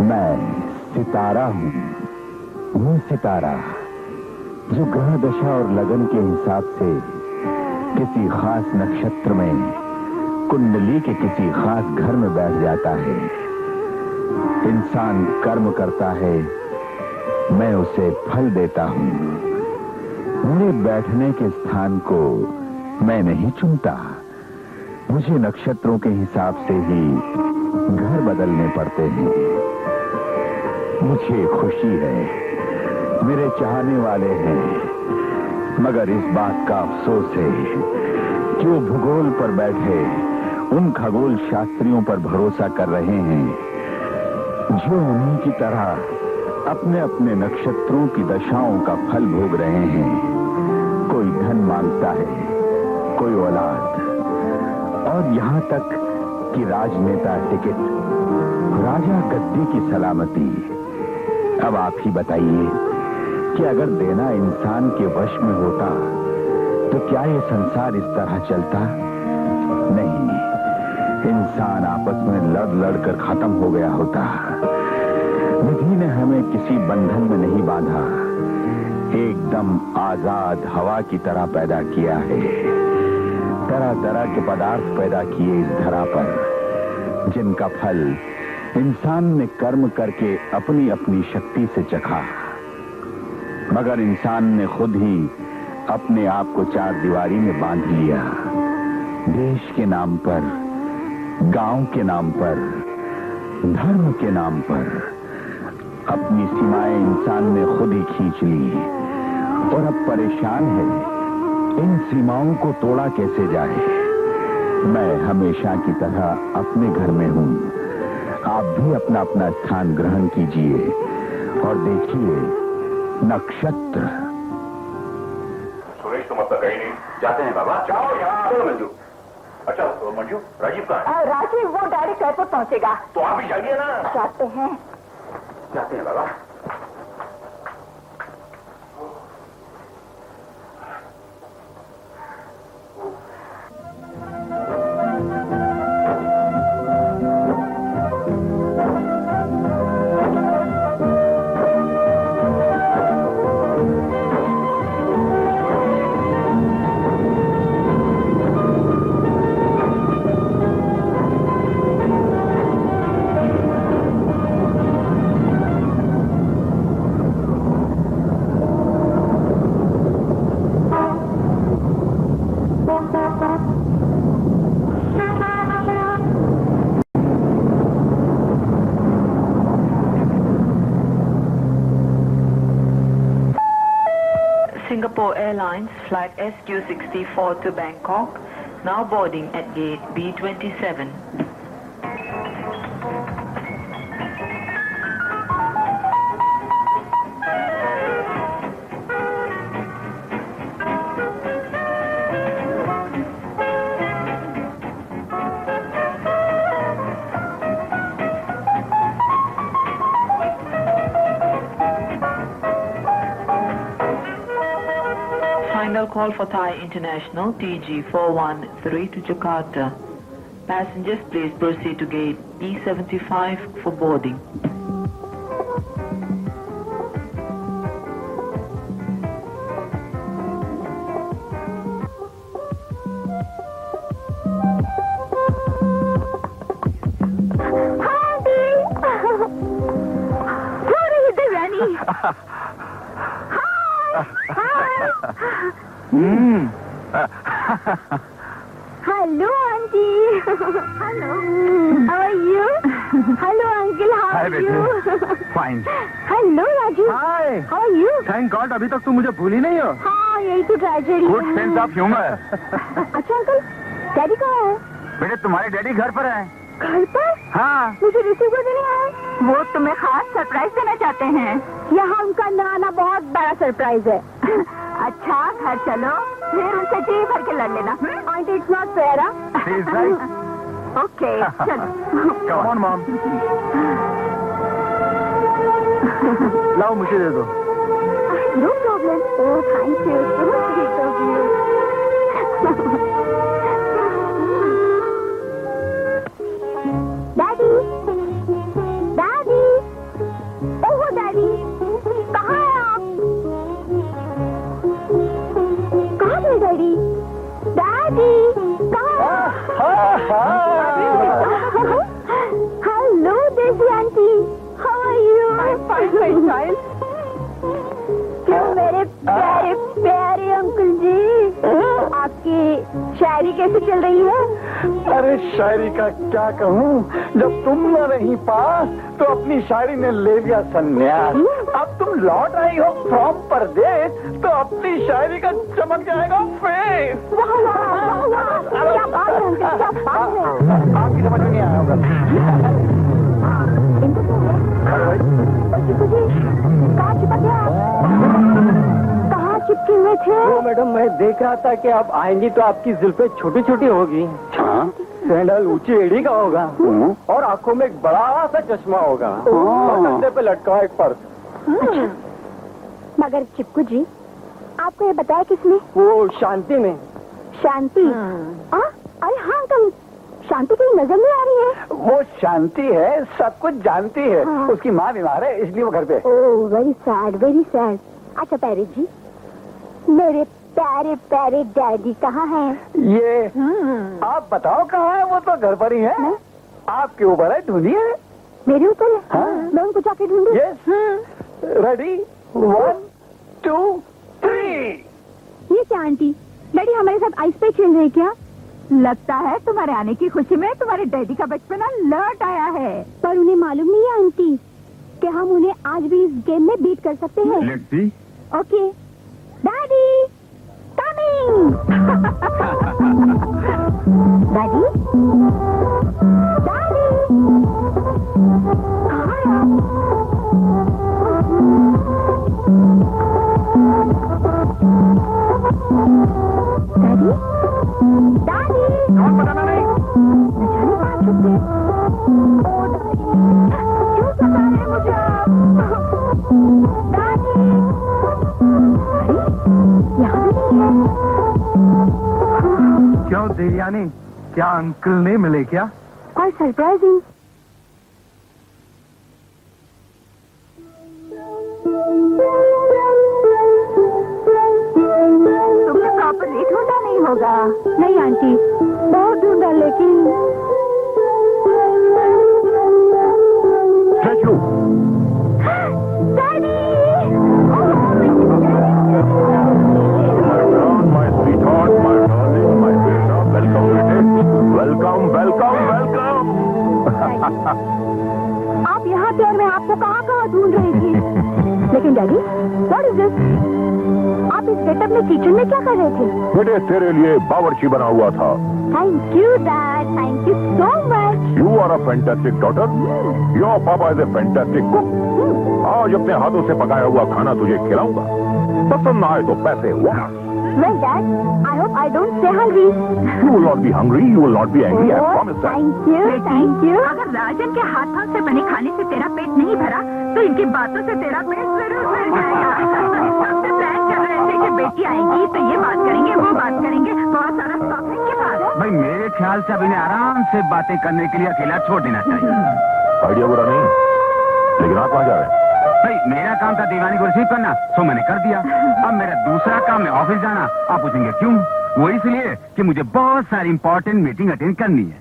मैं सितारा हूँ, वो सितारा जो ग्रह दशा और लगन के हिसाब से किसी खास नक्षत्र में कुंडली के किसी खास घर में बैठ जाता है। इंसान कर्म करता है, मैं उसे फल देता हूँ। मेरे बैठने के स्थान को मैं नहीं चुनता, मुझे नक्षत्रों के हिसाब से ही घर बदलने पड़ते हैं। मुझे खुशी है, मेरे चाहने वाले हैं, मगर इस बात का अफसोस है कि वो भूगोल पर बैठे उन खगोल शास्त्रियों पर भरोसा कर रहे हैं जो उन्हीं की तरह अपने अपने नक्षत्रों की दशाओं का फल भोग रहे हैं। कोई धन मांगता है, कोई औलाद, और यहाँ तक कि राजनेता टिकट, राजा गद्दी की सलामती। अब आप ही बताइए कि अगर देना इंसान के वश में होता तो क्या ये संसार इस तरह चलता? नहीं, इंसान आपस में लड़ लड़कर खत्म हो गया होता। विधि ने हमें किसी बंधन में नहीं बांधा, एकदम आजाद हवा की तरह पैदा किया है। तरह तरह के पदार्थ पैदा किए इस धरा पर, जिनका फल इंसान ने कर्म करके अपनी अपनी शक्ति से चखा। मगर इंसान ने खुद ही अपने आप को चार दीवारी में बांध लिया। देश के नाम पर, गांव के नाम पर, धर्म के नाम पर अपनी सीमाएं इंसान ने खुद ही खींच ली और अब परेशान है इन सीमाओं को तोड़ा कैसे जाए। मैं हमेशा की तरह अपने घर में हूं, आप भी अपना अपना स्थान ग्रहण कीजिए और देखिए नक्षत्र। सुरेश तुम अब तक कहीं नहीं जाते हैं बाबा? जाओ यहाँ। चलो मंजू। अच्छा तो मंजू, राजीव कहाँ है? राजीव वो डायरेक्ट एयरपोर्ट पहुंचेगा। तो आप भी जाइए ना। जाते हैं बाबा। Singapore Airlines flight SQ64 to Bangkok, now boarding at gate B27. Final call for Thai International TG413 to Jakarta. Passengers, please proceed to gate E75 for boarding. Hello, Auntie. Hello. How are you? Hello, Uncle. How Hi, are you? Fine. Hello, Raju. Hi. How are you? Thank God अभी तक तुम मुझे भूली नहीं हो। हाँ, यही तो tragedy. Good sense of humor. अच्छा अंकल, डैडी कहाँ है? बेटे तुम्हारे डैडी घर पर हैं। घर पर? हाँ। मुझे रिसीव कर देने आए। वो तुम्हें खास सरप्राइज देना चाहते हैं। यहाँ उनका आना बहुत बड़ा सरप्राइज है। अच्छा, घर चलो, फिर उनसे जी भर के लड़ लेना। Aunty, it's not fair. She's right. Okay, चलो। Come on, Mom. लाओ मुझे दे दो। No problem. Oh, thank you. So sweet of you. Daddy. Daddy. Tracy auntie, how are you? I'm fine, my child. क्यों मेरे प्यारे प्यारे अंकल जी, आपकी शायरी कैसे चल रही है? अरे शायरी का क्या कहूँ, जब तुम न रही पास तो अपनी शायरी ने ले लिया संन्यास। अब तुम लौट आई हो फ्रॉम परदेश तो अपनी शायरी का चमक जाएगा फेस। वाह वाह वाह, क्या बात है अंकल, क्या बात है। आपकी समझ में नहीं आया होगा। कहाँ चिपके आप? कहाँ चिपके हुए थे? वो मैडम, मैं देख रहा था कि आप आएंगी तो आपकी जुल्फे छोटी छोटी होगी, सैंडल ऊंची एड़ी का होगा और आंखों में एक बड़ा सा चश्मा होगा और कंधे पे लटका एक पर्स। मगर चिपकू जी, आपको ये बताया किसने? वो शांति ने। शांति? अरे हाँ अंकल, शांति कहीं नजर नहीं आ रही है। वो शांति है, सब कुछ जानती है। हाँ। उसकी माँ बीमार है इसलिए वो घर पे। Oh very sad, very sad. अच्छा पैरी जी, मेरे प्यारे प्यारे डैडी कहाँ हैं? ये आप बताओ कहाँ है? वो तो घर पर ही है। नहीं? आपके ऊपर है, ढूंढिए। मेरे ऊपर है? हाँ। मैं उनको जाके ढूंढूं? Yes, ready, 1 2 3। ये क्या आंटी, डैडी हमारे साथ आइस पे खेल रहे क्या? लगता है तुम्हारे आने की खुशी में तुम्हारे डैडी का बचपना लौट आया है। पर उन्हें मालूम नहीं है आंटी कि हम उन्हें आज भी इस गेम में बीट कर सकते हैं। Let's see. Okay daddy coming. Daddy daddy कहाँ है आप? डैडी डैडी कौन बताना नहीं? न जाने कहाँ छुप गए। ओ डैडी क्यों सता रहे हैं मुझे आप? डैडी अरे यहाँ भी नहीं है। क्यों देवयानी, क्या अंकल नहीं मिले क्या? Quite surprising. तुमने प्रॉपरली ढूंढा नहीं होगा। नहीं आंटी, बहुत ढूंढा लेकिन Statue. Daddy My sweetheart, my darling, my beta, welcome with it. Welcome, welcome, welcome. आप यहाँ थे और मैं आपको कहाँ कहाँ ढूंढ रही थी। लेकिन डैडी, व्हाट इज दिस? आप इस गेटअप में किचन में क्या कर रहे थे? बेटे तेरे लिए बावर्ची बना हुआ था। Thank you dad, thank you so much. You are a fantastic daughter. Your papa is a fantastic cook. आज अपने हाथों से पकाया हुआ खाना तुझे खिलाऊंगा। पसंद आए तो पैसे वाह। Well, Dad, I hope I don't stay hungry. You will not be hungry. You will not be angry. I promise that. Thank you, thank you. अगर राजन के हाथों से बने खाने से तेरा पेट नहीं भरा तो इनकी बातों से तेरा पेट जरूर भर जाएगा। हम तो प्लान कर रहे थे कि बेटी आएगी तो ये बात करेंगे, वो बात करेंगे, बहुत सारा स्टॉक है इनके पास। भाई मेरे ख्याल से अब इन्हें आराम से बातें करने के लिए अकेला छोड़ देना चाहिए। आइडिया बुरा नहीं, लेकिन आप कहाँ जा रहे हैं? भाई मेरा काम था दीवानी को रिसीव करना, सो मैंने कर दिया। अब मेरा दूसरा काम है ऑफिस जाना। आप पूछेंगे क्यों? वो इसलिए कि मुझे बहुत सारी इंपॉर्टेंट मीटिंग अटेंड करनी है।